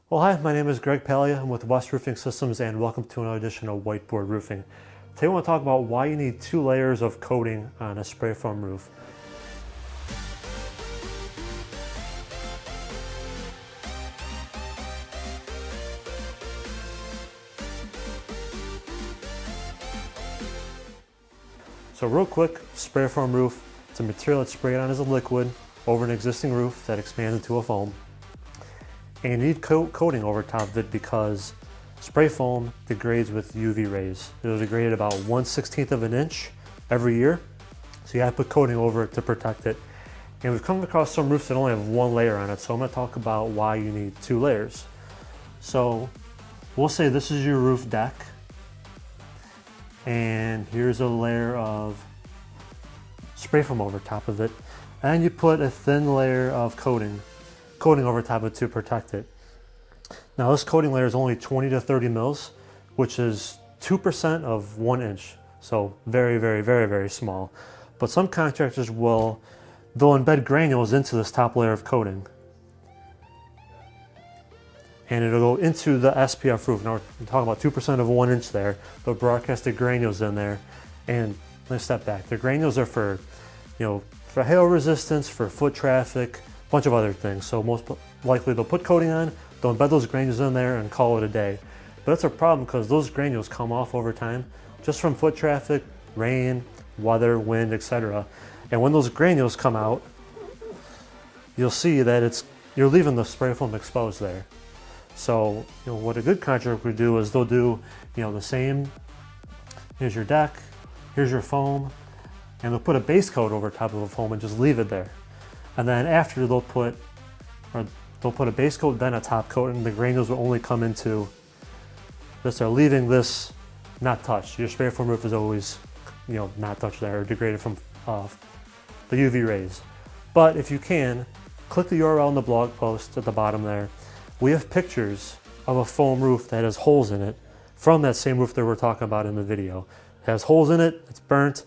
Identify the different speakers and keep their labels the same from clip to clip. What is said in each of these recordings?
Speaker 1: Well, hi, my name is Greg Palia. I'm with West Roofing Systems and welcome to another edition of Whiteboard Roofing. Today I want to talk about why you need 2 layers of coating on a spray foam roof. So real quick, spray foam roof, it's a material that's sprayed on as a liquid over an existing roof that expands into a foam. And you need coating over top of it because spray foam degrades with UV rays. It'll degrade about 1/16 of an inch every year. So you have to put coating over it to protect it. And we've come across some roofs that only have 1 layer on it. So I'm going to talk about why you need 2 layers. So we'll say this is your roof deck. And here's a layer of spray foam over top of it. And you put a thin layer of coating over top of it to protect it. Now this coating layer is only 20 to 30 mils, which is 2% of 1 inch. So very, very, very, very small. But some contractors they'll embed granules into this top layer of coating. And it'll go into the SPF roof. Now we're talking about 2% of 1 inch there. They'll broadcast the granules in there. And let's step back. The granules are for hail resistance, for foot traffic, bunch of other things. So most likely they'll put coating on, they'll embed those granules in there and call it a day. But that's a problem because those granules come off over time just from foot traffic, rain, weather, wind, etc. And when those granules come out, you'll see that you're leaving the spray foam exposed there. So what a good contractor would do is they'll do the same. Here's your deck, here's your foam, and they'll put a base coat over top of the foam and just leave it there. And then after they'll put a base coat, then a top coat, and the granules will only come into this. They're leaving this not touched. Your spray foam roof is always, not touched there or degraded from the UV rays. But if you can, click the URL in the blog post at the bottom there. We have pictures of a foam roof that has holes in it from that same roof that we're talking about in the video. It has holes in it, it's burnt.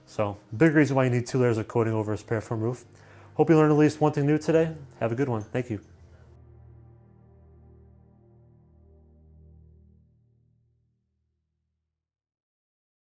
Speaker 1: So big reason why you need 2 layers of coating over a spray foam roof. Hope you learned at least one thing new today. Have a good one. Thank you.